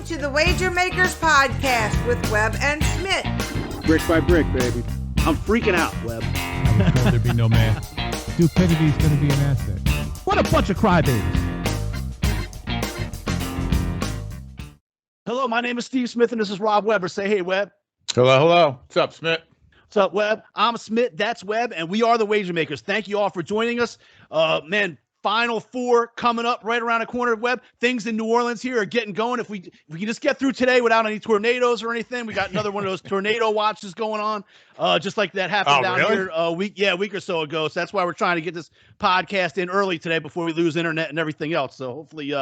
to the Wager Makers Podcast with Webb and Schmidt. Brick by brick, baby. I'm freaking out, Webb. I was told there'd be no man. Stupidity's going to be an asset. What a bunch of crybabies. Hello, my name is Steve Smith, and this is Rob Weber. Say hey, Webb. Hello, hello. What's up, Smith? What's up, Webb? I'm Smith, that's Webb, and we are the Wager Makers. Thank you all for joining us. Man, Final Four coming up right around the corner, Webb. Things in New Orleans here are getting going. If we can just get through today without any tornadoes or anything, we got another one of those tornado watches going on, just like that happened down here a week or so ago. So that's why we're trying to get this podcast in early today before we lose internet and everything else. So hopefully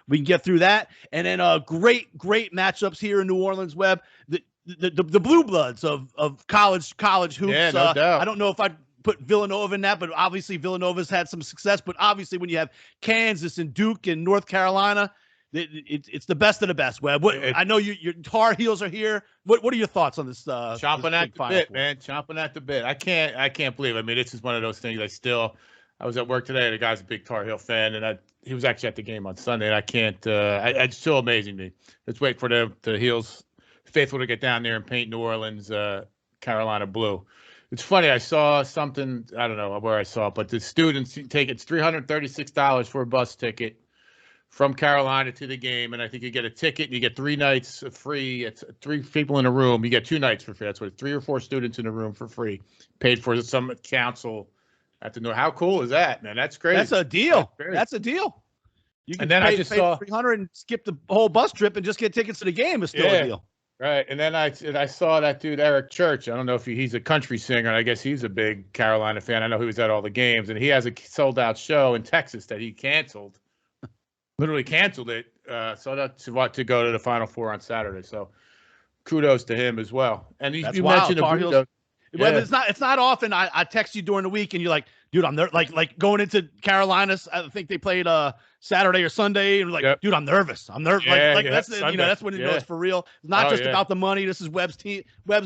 we can get through that. And then great matchups here in New Orleans, Webb. The blue bloods of college hoops. Yeah, no doubt. I don't know if I'd put Villanova in that, but obviously Villanova's had some success. But obviously when you have Kansas and Duke and North Carolina, it's the best of the best, Webb. I know your Tar Heels are here. What are your thoughts on this? Chomping at the bit, man. Chomping at the bit. I can't believe it. I mean, this is one of those things I was at work today, and the guy's a big Tar Heel fan, and he was actually at the game on Sunday, and I can't it's still amazing to me. Let's wait for the Heels faithful to get down there and paint New Orleans Carolina blue. It's funny, I saw something, I don't know where I saw it, but the students take it's $336 for a bus ticket from Carolina to the game, and I think you get a ticket and you get 3 nights free. It's 3 people in a room. You get 2 nights for free. That's what 3 or 4 students in a room for free, paid for some council at the North. How cool is that, man? That's crazy. That's a deal. That's a deal. You can pay $300 and skip the whole bus trip and just get tickets to the game. Is still a deal. Right, and then I saw that dude Eric Church. I don't know if he's a country singer. I guess he's a big Carolina fan. I know he was at all the games, and he has a sold-out show in Texas that he canceled, literally canceled it, so that to go to the Final Four on Saturday. So kudos to him as well. And you mentioned the Well, it's not often I text you during the week and you're like, dude, I'm there. Like going into Carolina. I think they played Saturday or Sunday, and like, dude, I'm nervous. That's that's when you know it's for real. It's not just about the money. This is Webb's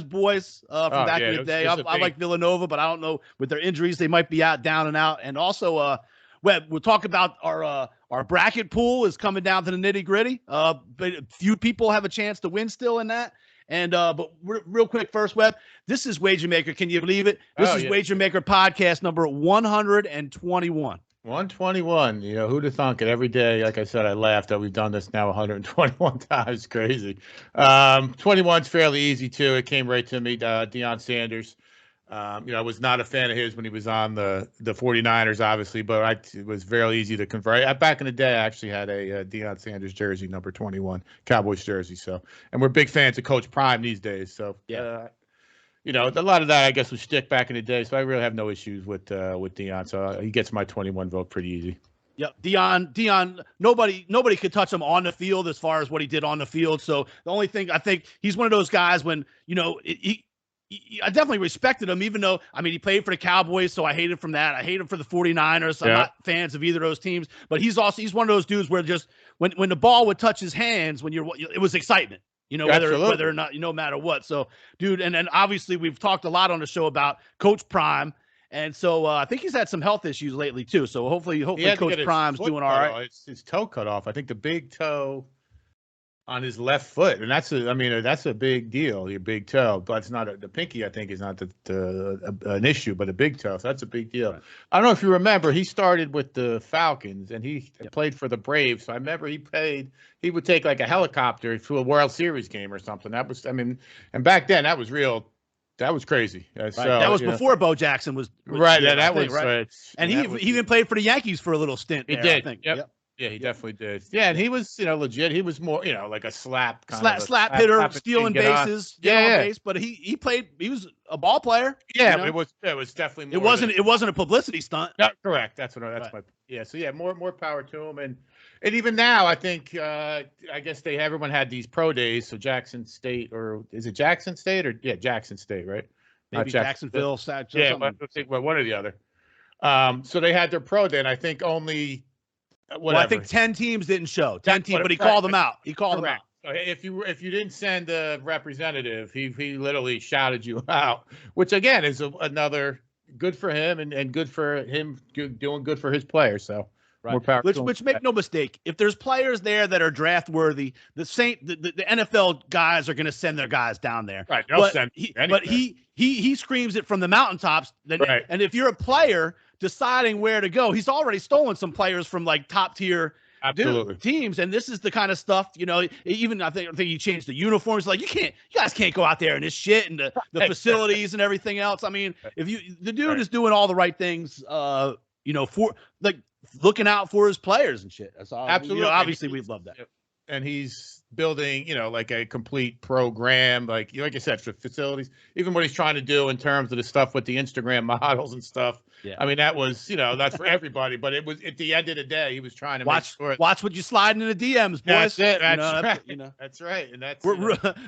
boys from back in the day. I like Villanova, but I don't know with their injuries they might be down and out. And also, Webb, we'll talk about our bracket pool is coming down to the nitty gritty. But few people have a chance to win still in that. And but real quick first, Webb, this is Wager Maker. Can you believe it? This is Wager Maker podcast number 121. 121. You know, who'd have thunk it? Every day, like I said, I laughed that we've done this now 121 times. Crazy. 21's fairly easy too. It came right to me. Deion Sanders. I was not a fan of his when he was on the 49ers, obviously, but it was very easy to convert. Back in the day, I actually had a Deion Sanders jersey, number 21, Cowboys jersey. So, and we're big fans of Coach Prime these days. So, a lot of that, I guess, was shtick back in the day. So I really have no issues with Deion. So he gets my 21 vote pretty easy. Yep, Deion. Nobody could touch him on the field as far as what he did on the field. So the only thing I think he's one of those guys when I definitely respected him, even though, I mean, he played for the Cowboys, so I hate him from that. I hate him for the 49ers. I'm not fans of either of those teams. But he's one of those dudes where just when the ball would touch his hands, it was excitement, whether or not, no matter what. So, dude, and obviously we've talked a lot on the show about Coach Prime. And so I think he's had some health issues lately, too. So hopefully Coach Prime's doing all right. His toe cut off. I think the big toe on his left foot, and that's a big deal. Your big toe, but it's not the pinky. I think is not an issue, but a big toe. So that's a big deal. Right. I don't know if you remember, he started with the Falcons and he played for the Braves. So I remember he would take like a helicopter to a World Series game or something. And back then that was real. That was crazy. Right. So, that was before Bo Jackson was right. Yeah, that was right. And he even played for the Yankees for a little stint. He did. I think. Yep. Yeah, he definitely did. Yeah, and he was, legit. He was more, like a slap hitter, stealing bases, base. But he played. He was a ball player. Yeah, but it was definitely more. It wasn't a publicity stunt. Yeah, correct. That's my. Yeah. So yeah, more power to him, and even now I think I guess everyone had these pro days. So Jackson State, or is it Jackson State or Jackson State, right? Maybe Jacksonville. Yeah, but I think one or the other. So they had their pro day, and I think only. Whatever. Well, I think 10 teams didn't show. 10 teams, but he called them out. He called them out. So if you didn't send a representative, he literally shouted you out, which again is another good for him and good for him doing good for his players. So Right. More power. Which make no mistake, if there's players there that are draft worthy, the NFL guys are going to send their guys down there. Right. But he screams it from the mountaintops. Right. And if you're a player deciding where to go, he's already stolen some players from like top tier teams. And this is the kind of stuff, even I think he changed the uniforms. Like you guys can't go out there and this shit and the facilities and everything else. I mean, the dude is doing all the right things, for like looking out for his players and shit. That's all. Absolutely. Obviously we'd love that. And he's building, like a complete program, like I said, for facilities, even what he's trying to do in terms of the stuff with the Instagram models and stuff. Yeah. I mean, that was, that's for everybody, but it was at the end of the day, he was trying to watch what you sliding in the DMs, boys. That's it. Right. That's right. And that's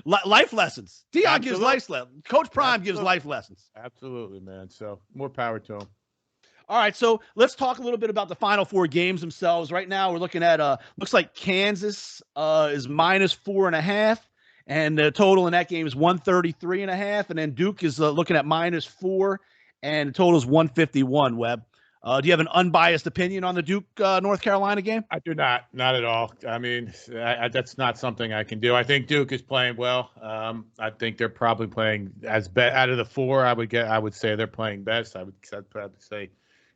life lessons. Dion gives life lessons. Coach Prime gives life lessons. Absolutely, man. So more power to him. All right, so let's talk a little bit about the Final Four games themselves. Right now, we're looking at looks like Kansas is -4.5, and the total in that game is 133.5, and then Duke is looking at -4, and the total is 151. Webb, do you have an unbiased opinion on the Duke North Carolina game? I do not at all. I mean, that's not something I can do. I think Duke is playing well. I think they're probably playing out of the four. I would say they're playing best. I'd probably say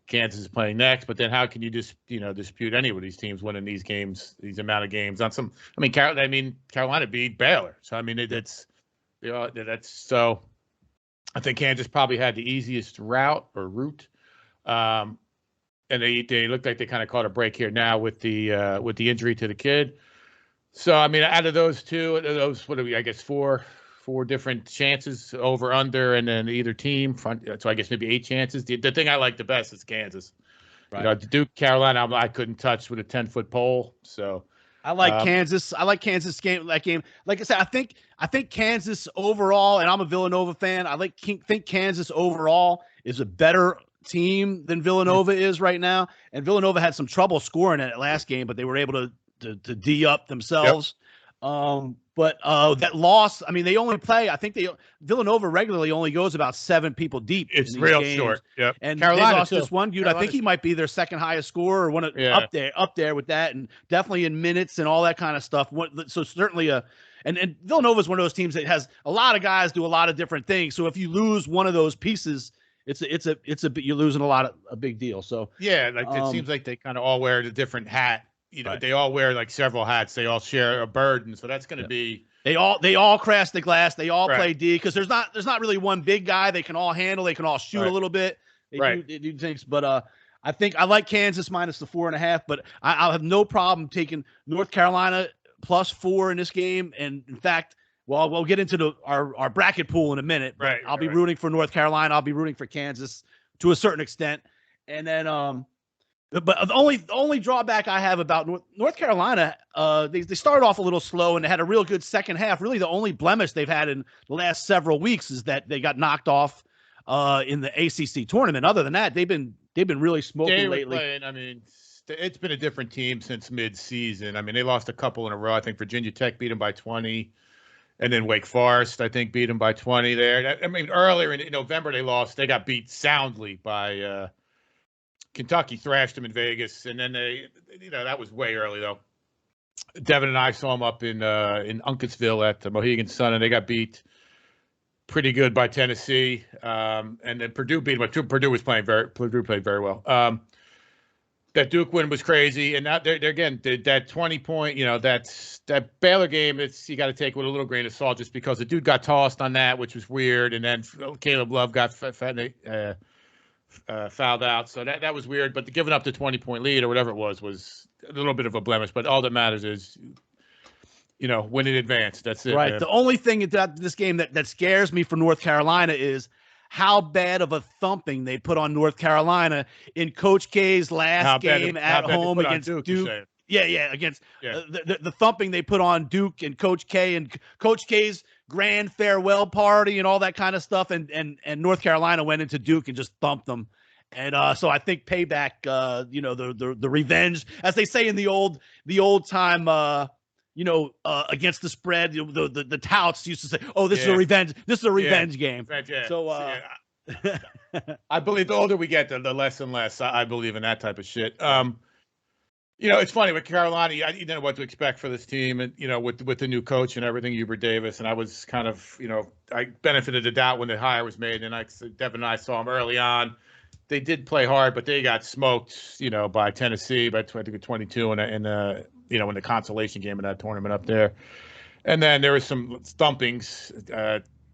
Kansas is playing next, but then how can you just dispute any of these teams winning these games, these amount of games on some? I mean, Carolina beat Baylor, so I mean that's so. I think Kansas probably had the easiest route, and they looked like they kind of caught a break here now with the injury to the kid. So I mean, out of those two, what are we? I guess four different chances over under, and then either team front. So I guess maybe 8 chances. The thing I like the best is Kansas. Right. Duke Carolina, I couldn't touch with a 10-foot pole. So I like Kansas. I like Kansas game. Like I said, I think Kansas overall, and I'm a Villanova fan. I think Kansas overall is a better team than Villanova is right now. And Villanova had some trouble scoring in that last game, but they were able to D up themselves. Yep. But that loss, I mean, they only play, I think Villanova regularly only goes about 7 people deep. It's real games. Short. Yep. And Carolina they lost this one dude. Carolina. I think he might be their second highest scorer, or up there with that, and definitely in minutes and all that kind of stuff. So certainly and Villanova is one of those teams that has a lot of guys do a lot of different things. So if you lose one of those pieces, you're losing a big deal. So yeah, like it seems like they kind of all wear a different hat. Right. They all wear like several hats. They all share a burden, so that's going to be. They all crash the glass. They all play D because there's not really one big guy they can all handle. They can all shoot a little bit. They do things, but I think I like Kansas minus the 4.5, but I'll have no problem taking North Carolina +4 in this game. And in fact, well, we'll get into our bracket pool in a minute. But I'll be rooting for North Carolina. I'll be rooting for Kansas to a certain extent, and then But the only drawback I have about North Carolina, they started off a little slow and they had a real good second half. Really, the only blemish they've had in the last several weeks is that they got knocked off in the ACC tournament. Other than that, they've been really smoking lately. I mean, it's been a different team since mid-season. I mean, they lost a couple in a row. I think Virginia Tech beat them by 20, and then Wake Forest, I think, beat them by 20 there. I mean, earlier in November they got beat soundly by. Kentucky thrashed them in Vegas, and then that was way early though. Devin and I saw them up in Uncasville at the Mohegan Sun, and they got beat pretty good by Tennessee. And then Purdue beat them. Purdue played very well. That Duke win was crazy, and now they're again that 20-point. That Baylor game. You got to take with a little grain of salt, just because the dude got tossed on that, which was weird, and then Caleb Love got fouled out, so that was weird. But giving up the 20-point lead or whatever it was a little bit of a blemish. But all that matters is, win in advance. That's it. Right. Man. The only thing about this game that scares me for North Carolina is how bad of a thumping they put on North Carolina in Coach K's last game at home against Duke. Against the thumping they put on Duke and Coach K and Coach K's grand farewell party and all that kind of stuff, and North Carolina went into Duke and just thumped them, and so I think payback, the revenge, as they say in the old time, against the spread, the touts used to say, oh, this is a revenge game. So I believe the older we get, the less and less I believe in that type of shit. It's funny with Carolina. I didn't know what to expect for this team, and with the new coach and everything, Hubert Davis, and I was kind of, I benefited the doubt when the hire was made, and Devin and I saw him early on. They did play hard, but they got smoked, by Tennessee by 22 in the consolation game in that tournament up there, and then there was some thumpings.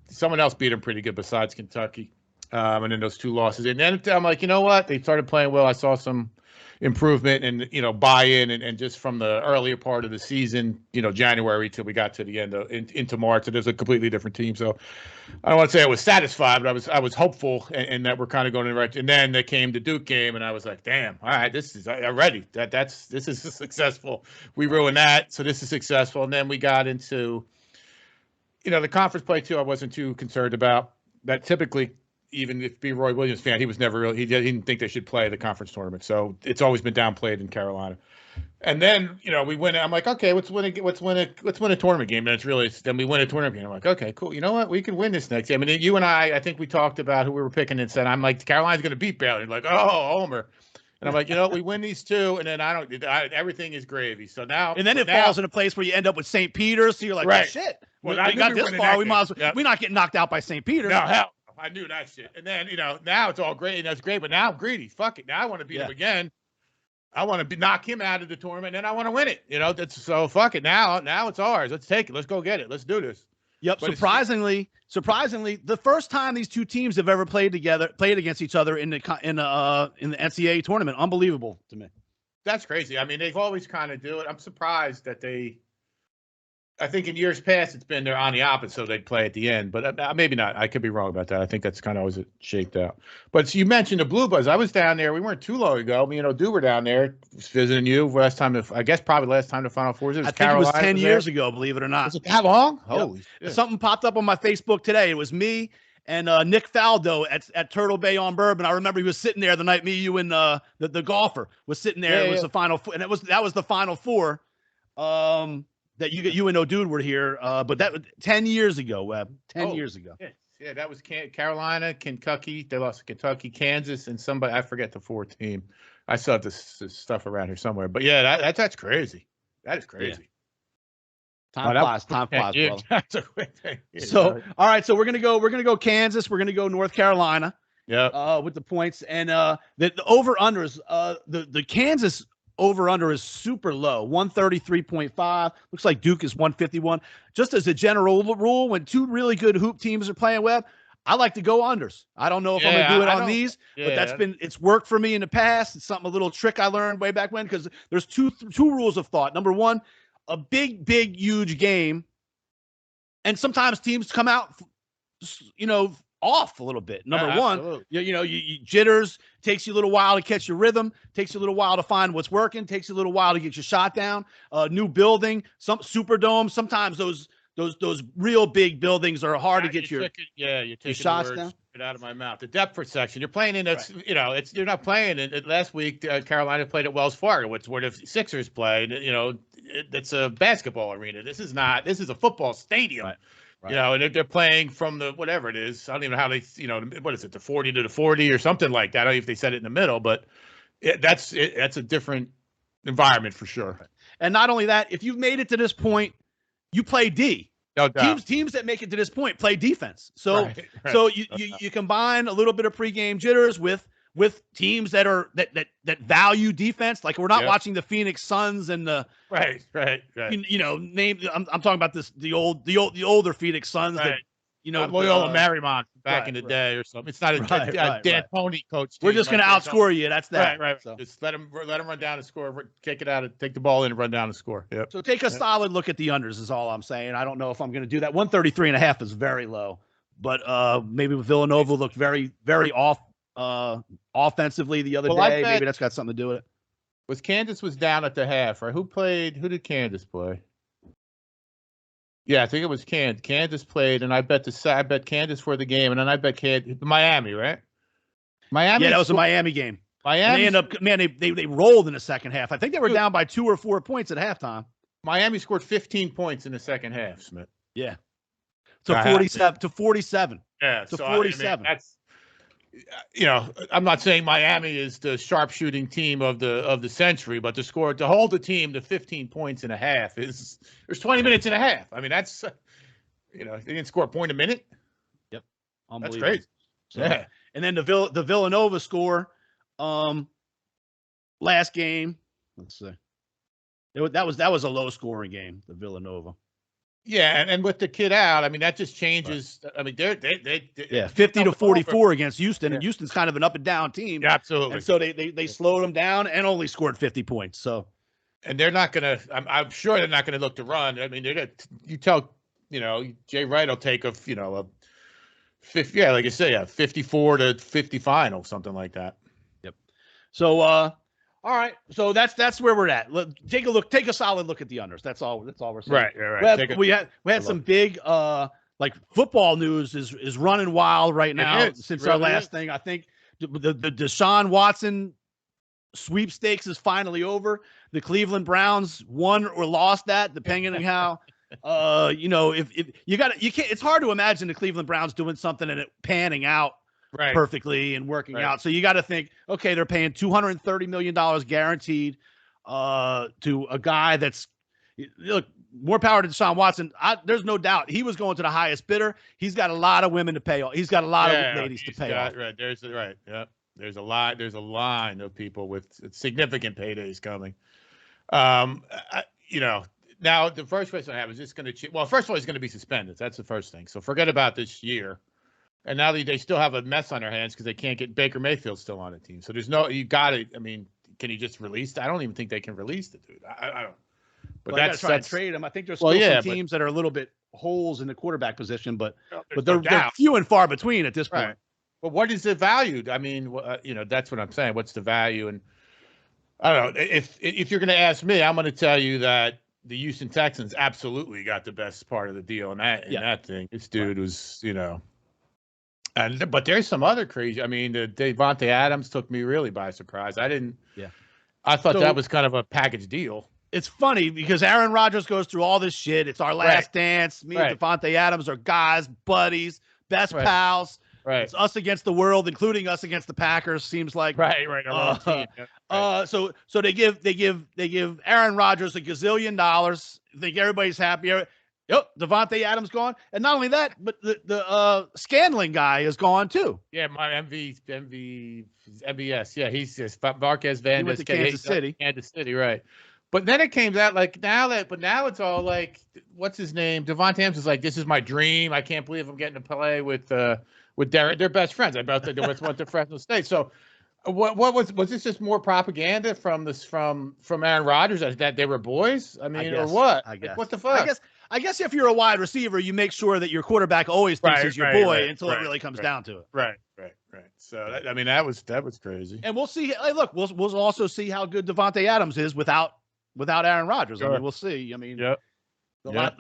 Someone else beat them pretty good besides Kentucky, and then those 2 losses, and then I'm like, you know what? They started playing well. I saw some improvement and buy-in and just from the earlier part of the season, January till we got to the end into March. So there's a completely different team. So I don't want to say I was satisfied, but I was hopeful and that we're kind of going in the right direction. And then they came the Duke game, and I was like, damn, all right, this is ready. This is successful. We ruined that, so this is successful. And then we got into, the conference play too. I wasn't too concerned about that. Typically, even if be Roy Williams fan, he was never really, he didn't think they should play the conference tournament. So it's always been downplayed in Carolina. And then, we win. I'm like, okay, let's win a tournament game. And then we win a tournament game. I'm like, okay, cool. You know what? We can win this next game. I mean, you and I think we talked about who we were picking and said, I'm like, Carolina's going to beat Baylor. Like, oh, Homer. And I'm like, we win these 2, and then everything is gravy. So now, and then it falls in a place where you end up with St. Peter's. So you're like, right. Oh, shit. Well, we got this far. We might as well. We're not getting knocked out by St. Peter's. No, hell. I knew that shit. And then, now it's all great, and that's great, but now I'm greedy. Fuck it. Now I want to beat him again. I want to knock him out of the tournament, and then I want to win it. So fuck it. Now it's ours. Let's take it. Let's go get it. Let's do this. Yep. But surprisingly, the first time these 2 teams have ever played against each other in the NCAA tournament. Unbelievable to me. That's crazy. I mean, they've always kind of do it. I'm surprised that I think in years past it's been they're on the opposite, so they'd play at the end. But maybe not. I could be wrong about that. I think that's kind of always shaped out. But so you mentioned the Blue Buzz. I was down there. We weren't too long ago. Me and Odu were down there visiting you last time. Probably last time the Final Four. I think it was 10 years ago, believe it or not. Was it that long? Yep. Holy shit. Something popped up on my Facebook today. It was me and Nick Faldo at Turtle Bay on Bourbon. I remember he was sitting there the night me, you, and the golfer was sitting there. It was the Final Four, and that was the Final Four. That you and O'Dude were here, but that was 10 years ago, Webb. 10 years ago. Yeah, that was Carolina, Kentucky. They lost to Kentucky, Kansas, and somebody, I forget the 4th team. I still have this stuff around here somewhere. But yeah, that's crazy. That is crazy. Time flies, brother. That's a quick thing. So, all right, so we're gonna go Kansas. We're gonna go North Carolina. Yeah. With the points and the over unders. The Kansas over-under is super low, 133.5. Looks like Duke is 151. Just as a general rule, when 2 really good hoop teams are playing Webb, I like to go unders. I don't know if I'm going to do it on these, but it's worked for me in the past. It's a little trick I learned way back when, because there's two rules of thought. Number one, a big, huge game, and sometimes teams come out, off a little bit. Number one, you jitters, takes you a little while to catch your rhythm, takes you a little while to find what's working, takes you a little while to get your shot down. New building, some Superdome. Sometimes those real big buildings are hard to get your shots down. Get out of my mouth. The depth perception. You're playing in you're not playing in last week. Carolina played at Wells Fargo. It's where the Sixers play. It's a basketball arena. This is a football stadium. Right. And they're playing from the whatever it is. I don't even know how they, what is it, the 40 to the 40 or something like that. I don't know if they said it in the middle, but that's a different environment for sure. And not only that, if you've made it to this point, you play D. No doubt. Teams that make it to this point play defense. So so you combine a little bit of pregame jitters with teams that value defense. Like we're not watching the Phoenix Suns and the right. I'm talking about the older Phoenix Suns that Loyola Marymount back in the day or something. It's not a Dan Pony coach. We're just going to outscore you. That's that. Right. So. Just let them run down and score. Kick it out and take the ball in and run down and score. Yep. So take a solid look at the unders is all I'm saying. I don't know if I'm going to do that. 133.5 is very low, but maybe Villanova looked very, very off offensively the other day. Maybe that's got something to do with it. Kansas was down at the half, right? Who did Kansas play? Yeah, I think it was Kansas. Kansas played, and I bet Kansas for the game, and then I bet Miami, right? Miami. Yeah, that was a Miami game. Miami. And they rolled in the second half. I think they were down by 2 or 4 points at halftime. Miami scored 15 points in the second half, Smith. Yeah. To 47. Yeah. To 47. I'm not saying Miami is the sharpshooting team of the century, but to hold the team to 15 points and a half there's 20 minutes and a half. I mean, that's they didn't score a point a minute. Yep, that's crazy. So, yeah, and then the Villanova score, last game. Let's see, that was a low scoring game. The Villanova. Yeah, and with the kid out, I mean, that just changes. Right. I mean, they 50-44 against Houston, and Houston's kind of an up and down team. Yeah, absolutely. And so they slowed them down and only scored 50 points. So, and they're not gonna. I'm sure they're not gonna look to run. I mean, they're gonna. You tell Jay Wright will take a 50. Yeah, like I say, 54-50 final, something like that. Yep. So, all right, so that's where we're at. Take a solid look at the unders. That's all we're saying. Right. We had some big like football news is running wild right now since our last thing. I think the Deshaun Watson sweepstakes is finally over. The Cleveland Browns won or lost that, depending on how. If you can't. It's hard to imagine the Cleveland Browns doing something and it panning out. Right. Perfectly and working out. So you got to think, okay, they're paying $230 million guaranteed to a guy that's look, more power to Deshaun Watson. There's no doubt he was going to the highest bidder. He's got a lot of women to pay off. He's got a lot of ladies to pay off. Right. There's a line of people with significant paydays coming. Now the first question I have is this going to well, first of all, he's going to be suspended. That's the first thing. So forget about this year. And now they still have a mess on their hands because they can't get Baker Mayfield still on the team. So you got it. I mean, can you just release? I don't even think they can release the dude. I don't. But that's try to trade him. I think there's still some teams that are a little bit holes in the quarterback position, but they're few and far between at this point. Right. But what is the value? I mean, that's what I'm saying. What's the value? And I don't know. If you're going to ask me, I'm going to tell you that the Houston Texans absolutely got the best part of the deal in that thing. This dude was, but there's some other crazy. I mean, Devontae Adams took me really by surprise. I didn't. Yeah. I thought that was kind of a package deal. It's funny because Aaron Rodgers goes through all this shit. It's our last dance. Me and Devontae Adams are guys, buddies, best pals. Right. It's us against the world, including us against the Packers. Seems like right. So they give Aaron Rodgers $1 gazillion. Think everybody's happy. Yep, Devontae Adams gone, and not only that, but the Scanlon guy is gone too. Yeah, my MVS. Yeah, he's just Marquez Van. He went to Kansas City. Kansas City, right? But then it came that now it's all like, what's his name? Devontae Adams is like, this is my dream. I can't believe I'm getting to play with Derek. They're best friends. I both went to Fresno State. So, what was this just more propaganda from Aaron Rodgers that they were boys? I mean, or what? I guess. Like, what the fuck? I guess if you're a wide receiver, you make sure that your quarterback always thinks he's your boy until it really comes down to it. Right. So that was crazy. And we'll see. Hey, look, we'll also see how good Devontae Adams is without Aaron Rodgers. Sure. I mean, we'll see. I mean,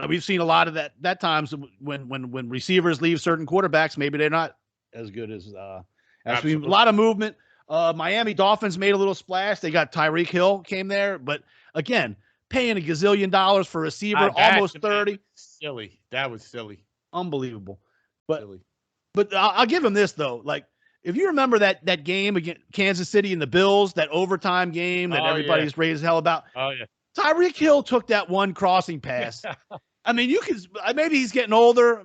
we've seen a lot of that times when receivers leave certain quarterbacks, maybe they're not as good as a lot of movement. Miami Dolphins made a little splash. They got Tyreek Hill came there, but again, paying $1 gazillion for a receiver, almost 30. Silly. That was silly. Unbelievable. But I'll give him this though. Like, if you remember that game against Kansas City and the Bills, that overtime game that everybody's raised hell about. Oh yeah. Tyreek Hill took that one crossing pass. I mean, maybe he's getting older,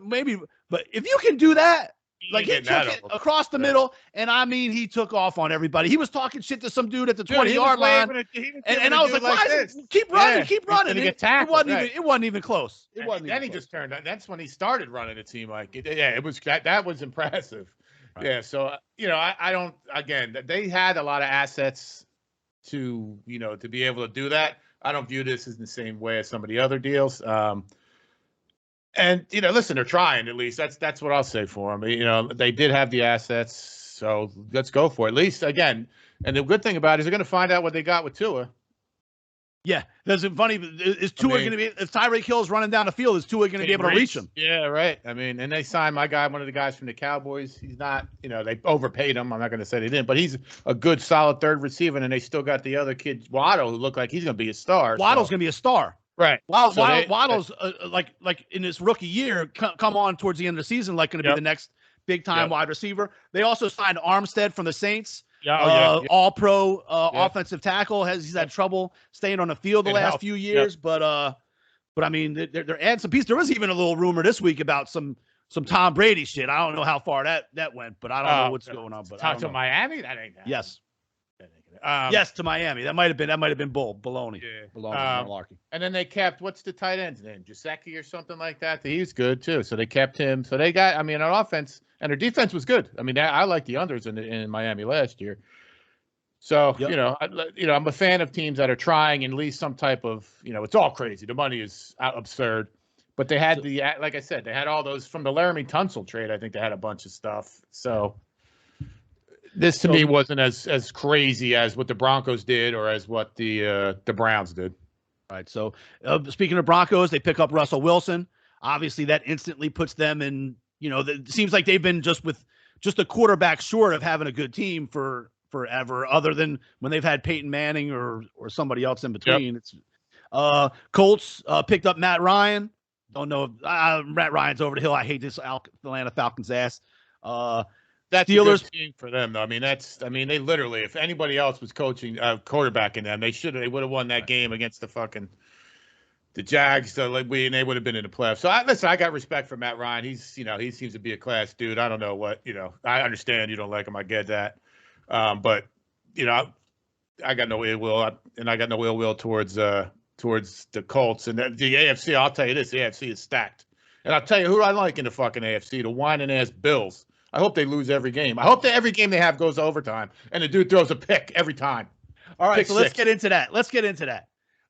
but if you can do that, like he took it across the middle, and I mean, he took off on everybody. He was talking shit to some dude at the 20-yard line, and I was like, "Why? Keep running!" It wasn't even close. Then he just turned. That's when he started running. It seemed like it was that was impressive. Right. Yeah. So I don't. Again, they had a lot of assets to be able to do that. I don't view this as the same way as some of the other deals. And listen, they're trying. At least that's what I'll say for them. They did have the assets, so let's go for it. At least again, and the good thing about it is they're going to find out what they got with Tua. Yeah, that's funny. Is Tua going to be? If Tyreek Hill's running down the field, is Tua going to be able to reach him? Yeah, right. I mean, and they signed my guy, one of the guys from the Cowboys. He's not, they overpaid him. I'm not going to say they didn't, but he's a good, solid third receiver. And they still got the other kid, Waddle, who looked like he's going to be a star. Waddle's going to be a star. Right. Waddle's like in his rookie year, come on towards the end of the season, like going to be the next big time wide receiver. They also signed Armstead from the Saints. All pro offensive tackle. He's had trouble staying on the field the last few years, but I mean, they're adding some pieces. There was even a little rumor this week about some Tom Brady shit. I don't know how far that went, but I don't know what's going on. But talk to Miami. That ain't that. Yes. Yes, to Miami. That might have been baloney. Yeah. Malarkey. And then they kept, what's the tight end's name? Gesicki or something like that. He's good too. So they kept him. So they got, I mean, on offense, and their defense was good. I mean, I like the unders in Miami last year. So, I'm a fan of teams that are trying at least some type of, it's all crazy. The money is absurd. But they had like I said, they had all those from the Laramie Tunsil trade. I think they had a bunch of stuff. So this to me wasn't as crazy as what the Broncos did or as what the Browns did. All right. So speaking of Broncos, they pick up Russell Wilson. Obviously, that instantly puts them in. It seems like they've been just a quarterback short of having a good team for forever, other than when they've had Peyton Manning or somebody else in between. Yep. It's Colts picked up Matt Ryan. Don't know if Matt Ryan's over the hill. I hate this Atlanta Falcons ass. That's Steelers a good team for them, though. I mean, they literally, if anybody else was coaching quarterbacking them, they would have won that game against the Jags. So and they would have been in the playoffs. So I got respect for Matt Ryan. He seems to be a class dude. I don't know what, I understand you don't like him. I get that. But I got no ill will, and I got no ill will towards the Colts and the AFC. I'll tell you this: the AFC is stacked, and I'll tell you who I like in the fucking AFC: the whining ass Bills. I hope they lose every game. I hope that every game they have goes to overtime, and the dude throws a pick every time. All right, let's get into that.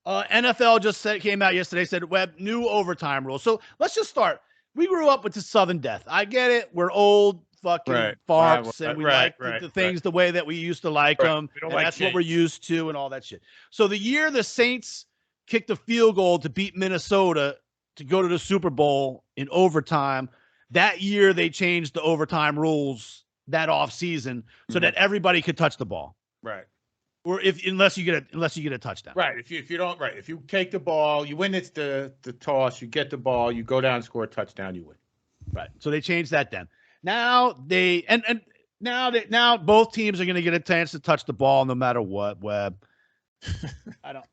NFL just came out yesterday, said Webb new overtime rule. So let's just start. We grew up with the Southern death. I get it. We're old fucking farts, and we like the things the way that we used to like them. And that's what we're used to and all that shit. So the year the Saints kicked a field goal to beat Minnesota to go to the Super Bowl in overtime, that year they changed the overtime rules that off season so that everybody could touch the ball. Right. Or unless you get a touchdown. Right. If you take the ball, you win. It's the toss. You get the ball. You go down, score a touchdown. You win. Right. So they changed that then. Now now both teams are going to get a chance to touch the ball no matter what. Webb. I don't.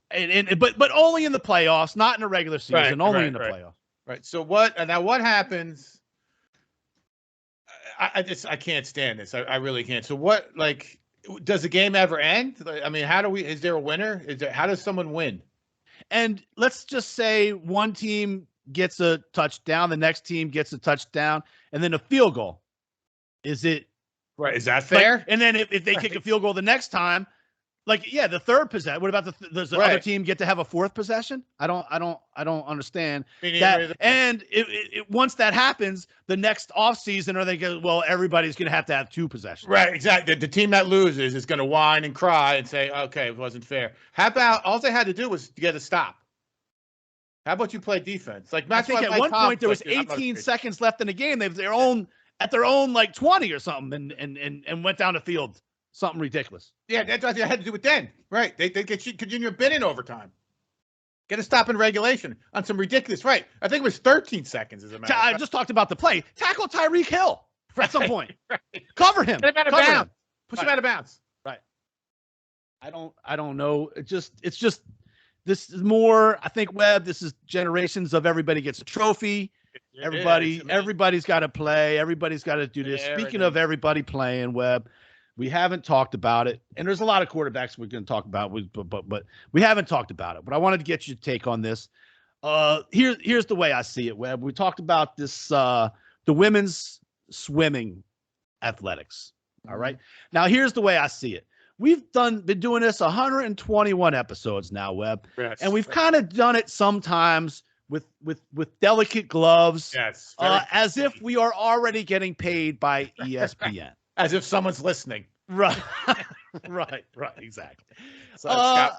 But only in the playoffs, not in the regular season. Only in the playoffs. Right. So what happens? I can't stand this. I really can't. So what? Like, does the game ever end? I mean, is there a winner? How does someone win? And let's just say one team gets a touchdown, the next team gets a touchdown, and then a field goal. Is it right? Is that fair? And then if they kick a field goal the next time, the third possession. What about does the other team get to have a fourth possession? I don't understand that. And once that happens, the next offseason, are they go, well, everybody's going to have two possessions. Right, exactly. The team that loses is going to whine and cry and say, okay, it wasn't fair. How about all they had to do was get a stop? How about you play defense? Like, I think at one point there was 18 seconds left in the game. They were at their own 20 or something and went down the field. Something ridiculous. Yeah, that's what they had to do it then. Right. They continue bid in overtime. Get a stop in regulation on some ridiculous. Right. I think it was 13 seconds as a matter of fact. I just talked about the play. Tackle Tyreek Hill at some point. Right. Cover him. Get him out of bounds. Push him out of bounds. Right. I don't know. It's just this is more, I think, Webb, this is generations of everybody gets a trophy. Everybody's got to play. Everybody's got to do this. Speaking of everybody playing, Webb, we haven't talked about it, and there's a lot of quarterbacks we're going to talk about, but we haven't talked about it. But I wanted to get your take on this. Here's the way I see it, Webb. We talked about this, the women's swimming athletics. All right. Now here's the way I see it. We've been doing this 121 episodes now, Webb, and we've kind of done it sometimes with delicate gloves, as if we are already getting paid by ESPN. As if someone's listening. Right. right. Exactly. So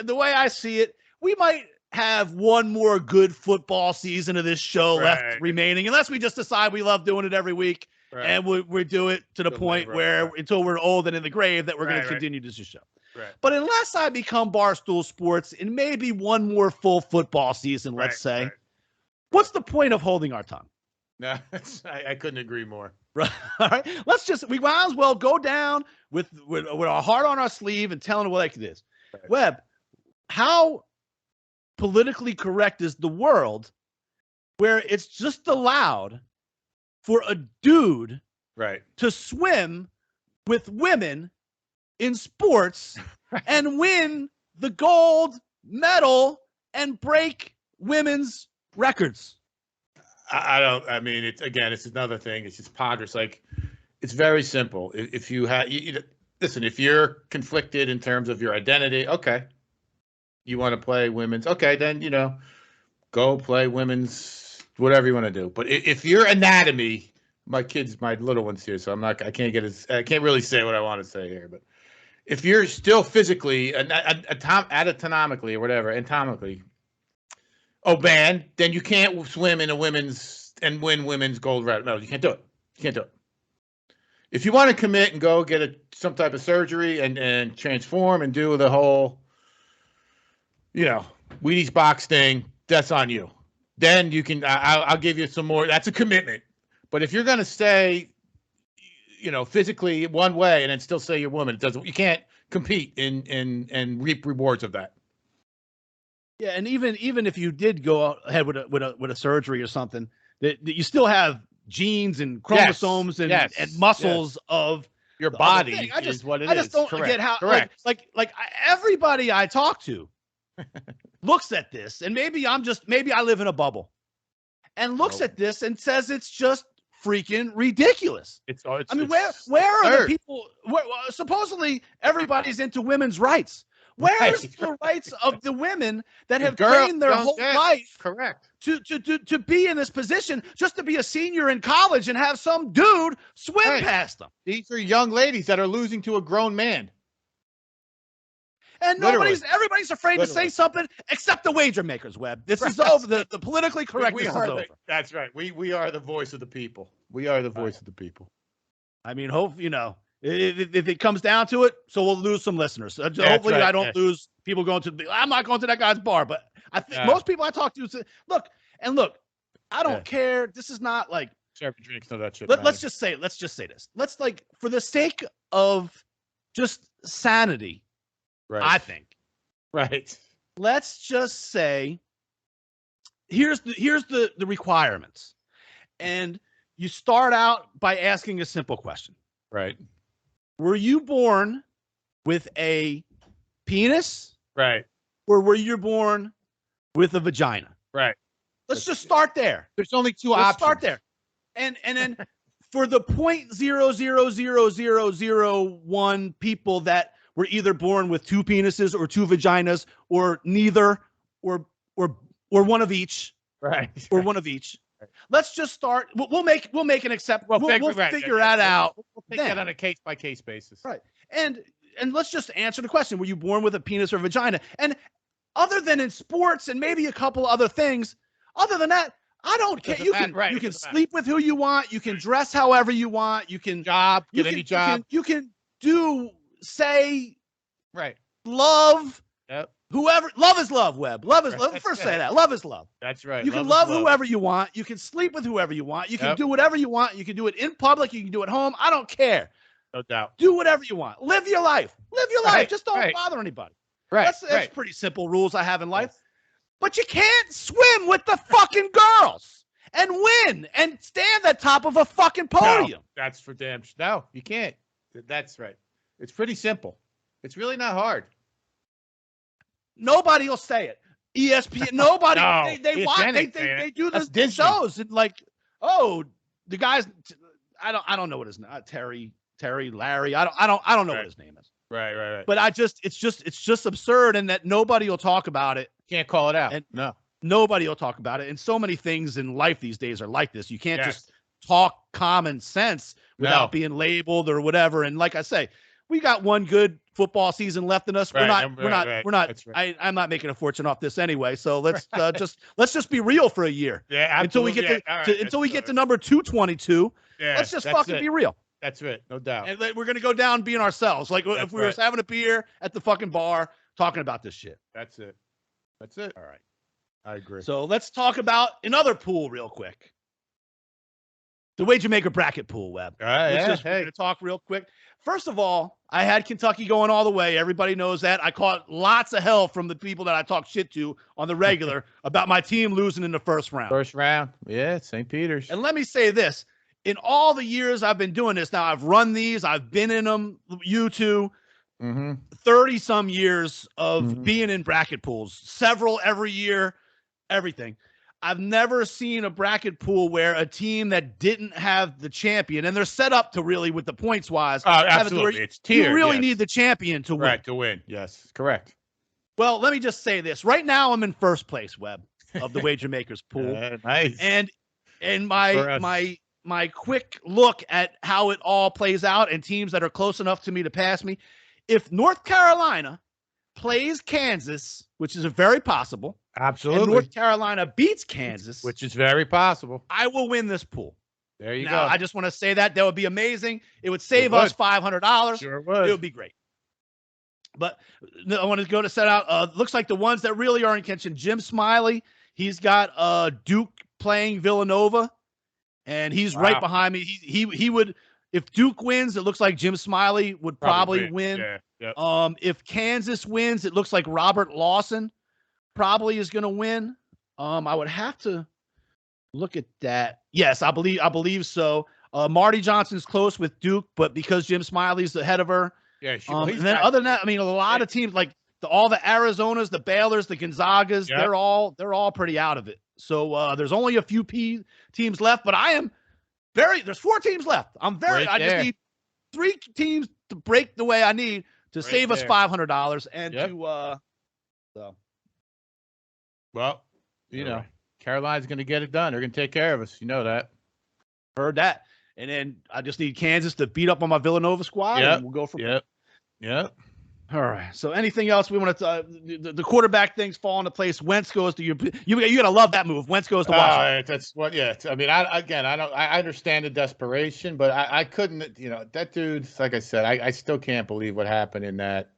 the way I see it, we might have one more good football season of this show left remaining, unless we just decide we love doing it every week. Right. And we do it to the point where until we're old and in the grave that we're going to continue this show. Right. But unless I become Barstool Sports in maybe one more full football season, let's say, what's the point of holding our tongue? No, I couldn't agree more. Right. All right. We might as well go down with our heart on our sleeve and telling what like this. Right. Webb, how politically correct is the world where it's just allowed for a dude to swim with women in sports and win the gold medal and break women's records? I mean, it's another thing. It's just ponderous. Like, it's very simple. If you have, listen, if you're conflicted in terms of your identity, okay, you want to play women's, okay, then, go play women's, whatever you want to do. But if your anatomy, my little one's here, so I can't really say what I want to say here, but if you're still physically, anatomically or whatever, anatomically, banned, then you can't swim in a women's and win women's gold medal. You can't do it. If you want to commit and go get some type of surgery and transform and do the whole, Wheaties box thing, that's on you. Then you can. I'll give you some more. That's a commitment. But if you're going to stay, physically one way and then still say you're a woman, you can't compete and reap rewards of that. Yeah, and even if you did go ahead with a surgery or something, that you still have genes and chromosomes and muscles of your body. I just don't get how like everybody I talk to looks at this, and maybe I live in a bubble, and looks at this and says it's just freaking ridiculous. I mean, where are the people? Supposedly everybody's into women's rights. Where's the rights of the women that have trained their whole life to be in this position, just to be a senior in college and have some dude swim past them? These are young ladies that are losing to a grown man. And everybody's afraid to say something except the wager makers, Webb. This is over. The politically correctness is over. That's right. We are the voice of the people. We are the voice of the people. I mean, if it comes down to it, so we'll lose some listeners. Hopefully I don't lose people going I'm not going to that guy's bar, but I think most people I talk to say, look, I don't care. This is not like serving drinks, no that shit. Let's just say this. Let's for the sake of just sanity, I think. Right. Let's just say here's the requirements. And you start out by asking a simple question. Right. Were you born with a penis? Right. Or were you born with a vagina? Right. Let's just start there. There's only two options. Start there. And then for the 0.00001 people that were either born with two penises or two vaginas or neither or one of each. Right. Or one of each. Let's just start. We'll make an exception. We'll figure that out. We'll take that on a case by case basis. Right. And let's just answer the question: were you born with a penis or vagina? And other than in sports and maybe a couple other things, other than that, I don't care. You can sleep with who you want. You can dress however you want. You can get any job. You can say love. Yep. Whoever, love is love, Webb. Love is love. First say that. Love is love. That's right. You can love whoever you want. You can sleep with whoever you want. You can do whatever you want. You can do it in public. You can do it at home. I don't care. No doubt. Do whatever you want. Live your life. Live your life. Just don't bother anybody. Right. That's pretty simple rules I have in life. But you can't swim with the fucking girls and win and stand at top of a fucking podium. No, that's for damn sure. No, you can't. That's right. It's pretty simple. It's really not hard. Nobody will say it. ESPN. Nobody. No, they watch. They do the shows and the guys. I don't know what his name. Terry, Larry. I don't know what his name is. Right. But it's just absurd, and that nobody will talk about it. Can't call it out. And no. Nobody will talk about it. And so many things in life these days are like this. You can't just talk common sense without being labeled or whatever. And like I say, we got one good football season left in us. We're not. Right. I'm not making a fortune off this anyway. So let's just be real for a year. Yeah, absolutely. Until we get to number 222. Yeah, let's just fucking be real. That's it, no doubt. And we're gonna go down being ourselves. Like if we were having a beer at the fucking bar talking about this shit. That's it. All right. I agree. So let's talk about another pool real quick. The Wager Maker bracket pool, Web. We're going to talk real quick. First of all, I had Kentucky going all the way. Everybody knows that. I caught lots of hell from the people that I talk shit to on the regular about my team losing in the first round. First round. Yeah, St. Peter's. And let me say this. In all the years I've been doing this, now I've run these, I've been in them, you two, 30-some years of being in bracket pools, several every year, everything. I've never seen a bracket pool where a team that didn't have the champion, and they're set up to really, with the points wise, absolutely. It's tiered. You really need the champion to win. Right, to win. Yes, correct. Well, let me just say this. Right now, I'm in first place, Webb, of the Wager Makers pool. Nice. And my quick look at how it all plays out and teams that are close enough to me to pass me. If North Carolina plays Kansas, which is very possible. Absolutely. And North Carolina beats Kansas, which is very possible. I will win this pool. There you go. I just want to say that would be amazing. It would save us $500. Sure would. It would be great. But I want to go to set out. Looks like the ones that really are in contention. Jim Smiley, he's got Duke playing Villanova, and he's right behind me. He would, if Duke wins, it looks like Jim Smiley would probably win. Yeah. Yep. If Kansas wins, it looks like Robert Lawson probably is going to win. I would have to look at that. Yes, I believe so. Marty Johnson's close with Duke, but because Jim Smiley's ahead of her. Yeah. And then other than that, I mean, a lot of teams like all the Arizonas, the Baylors, the Gonzagas, they're all pretty out of it. So there's only a few teams left, but there's 4 teams left. I just need 3 teams to break the way I need to save us $500 and to well, you know, Carolina's going to get it done. They're going to take care of us. You know that. Heard that. And then I just need Kansas to beat up on my Villanova squad, and we'll go from there. Yep. All right. So anything else we want to the quarterback thing's fall into place. Wentz goes to you got to love that move. Wentz goes to Washington. That's what. Yeah. I mean, I understand the desperation, but I couldn't. You know, that dude. Like I said, I still can't believe what happened in that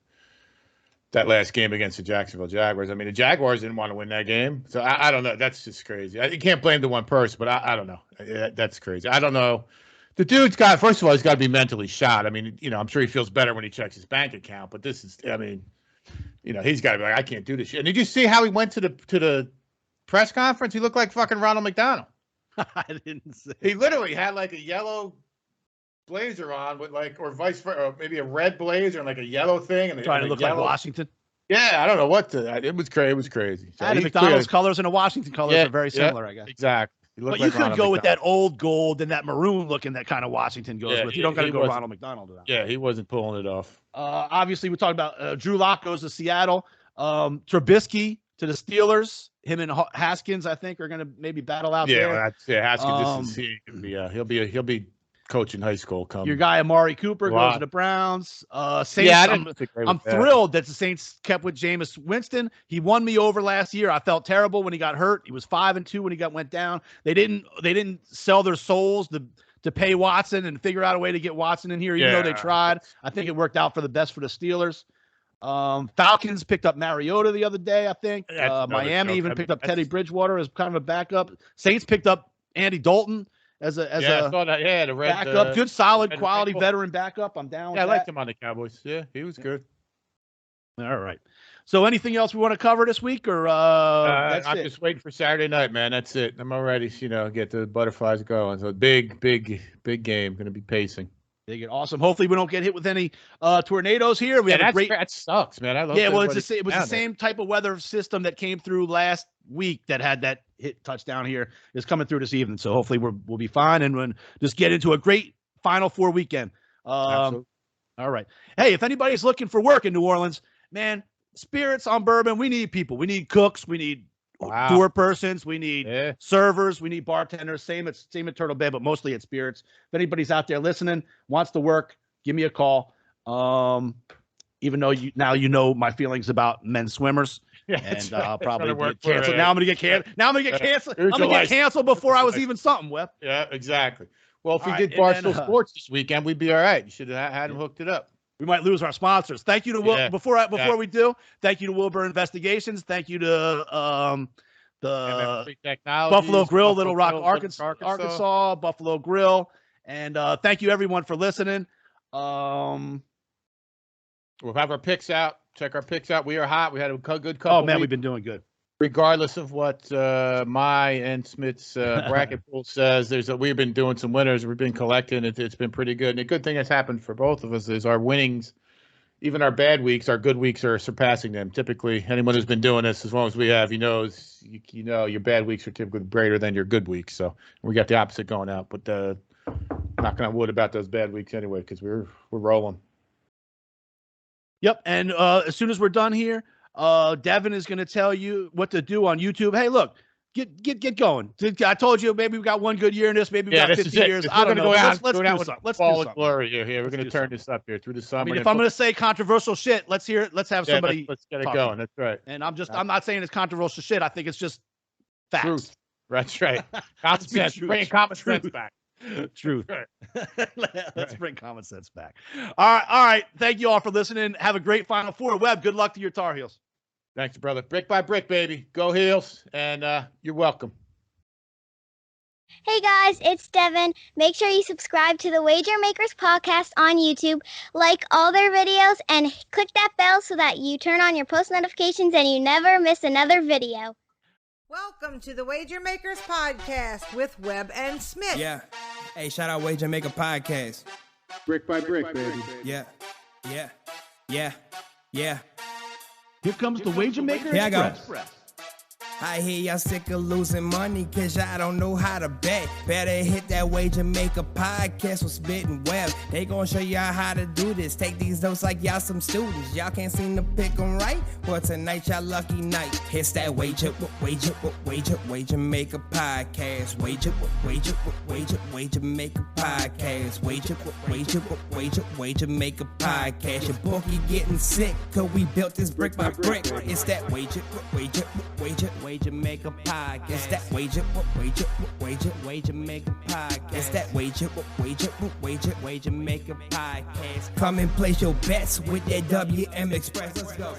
last game against the Jacksonville Jaguars. I mean, the Jaguars didn't want to win that game, so I don't know. That's just crazy. You can't blame the one person, but I don't know. That's crazy. I don't know. The dude's first of all, he's got to be mentally shot. I mean, you know, I'm sure he feels better when he checks his bank account, but this is, I mean, you know, he's got to be like, I can't do this shit. And did you see how he went to the press conference? He looked like fucking Ronald McDonald. I didn't see. He literally had like a yellow blazer on with or vice versa, or maybe a red blazer and like a yellow thing. And trying to look like Washington. Yeah, I don't know what it was crazy. It was crazy. So the McDonald's colors and the Washington colors are very similar, I guess. Exactly. But you could go with that old gold and that maroon looking that kind of Washington goes with. You don't got to go Ronald McDonald to that. Yeah, he wasn't pulling it off. Obviously, we talked about Drew Lock goes to Seattle. Trubisky to the Steelers. Him and Haskins, I think, are going to maybe battle out there. Haskins. He'll be coaching high school. Your guy Amari Cooper goes to the Browns. Saints. I'm thrilled that the Saints kept with Jameis Winston. He won me over last year. I felt terrible when he got hurt. He was 5-2 when he went down. They didn't sell their souls to pay Watson and figure out a way to get Watson in here, even though they tried. I think it worked out for the best for the Steelers. Falcons picked up Mariota the other day, I think. Miami even picked up Teddy Bridgewater as kind of a backup. Saints picked up Andy Dalton as a backup. Good, solid, quality veteran backup. I'm down with that. I liked him on the Cowboys. Yeah, he was good. All right. So anything else we want to cover this week, or I'm just waiting for Saturday night, man. That's it. I'm already, get the butterflies going. So big game. Going to be pacing. They get awesome. Hopefully, we don't get hit with any tornadoes here. That sucks, man. I love. Yeah, well, it was the same type of weather system that came through last week that had that hit touchdown here is coming through this evening. So hopefully we'll be fine and we'll just get into a great Final Four weekend. All right. Hey, if anybody's looking for work in New Orleans, man, Spirits on Bourbon. We need people. We need cooks. We need door persons. We need servers. We need bartenders. Same at Turtle Bay, but mostly at Spirits. If anybody's out there listening, wants to work, give me a call. Even though you know my feelings about men's swimmers. And I'll probably get canceled. Now I'm gonna get canceled. I'm gonna get canceled before I was even something, Web. Yeah, exactly. Well, if we did Barstool Sports this weekend, we'd be all right. You should have had him hooked it up. We might lose our sponsors. Thank you to Will. Before we do, thank you to Wilbur Investigations. Thank you to the Buffalo Grill, Little Rock, Arkansas, Buffalo Grill. And thank you, everyone, for listening. We'll have our picks out. Check our picks out. We are hot. We had a good couple. Oh, man, weeks. We've been doing good. Regardless of what my and Smith's bracket pool says, we've been doing some winners. We've been collecting. It's been pretty good. And a good thing that's happened for both of us is our winnings, even our bad weeks, our good weeks are surpassing them. Typically, anyone who's been doing this as long as we have, you know your bad weeks are typically greater than your good weeks. So we got the opposite going out. But knocking on wood about those bad weeks anyway, because we're rolling. Yep. And as soon as we're done here, Devin is going to tell you what to do on YouTube. Hey, look, get going. I told you, maybe we got one good year in this. Maybe we got 50 years. I don't know. Let's do something. Let's do something. Glory here. We're going to turn this up here through the summer. I mean, if I'm going to say controversial shit, let's hear it. Let's have somebody. Let's get it going. That's right. And I'm not saying it's controversial shit. I think it's just facts. Truth. That's right. Common sense. Bringing common sense back. Truth. Let's bring common sense back. All right. Thank you all for listening. Have a great Final Four. Webb, good luck to your Tar Heels. Thanks, brother. Brick by brick, baby. Go Heels, and you're welcome. Hey guys, it's Devin. Make sure you subscribe to the Wager Makers podcast on YouTube, like all their videos, and click that bell so that you turn on your post notifications and you never miss another video. Welcome to the Wager Makers podcast with Webb and Smith. Yeah. Hey, shout out Wager Maker podcast. Brick by brick, baby. Yeah. Here comes the Wager Maker Here Express. I go. I hear y'all sick of losing money cause y'all don't know how to bet. Better hit that Wager Maker podcast with Smith and Webb. They gon' show y'all how to do this. Take these notes like y'all some students. Y'all can't seem to pick them right. Well, tonight y'all lucky night. It's that Wager Maker podcast. Wager Maker podcast. Wager Maker podcast. Your bookie getting sick cause we built this brick by brick. It's that Wager Maker podcast. It's that Wager Maker podcast. It's that Wager Maker podcast. Come and place your bets with that WM Express. Let's go.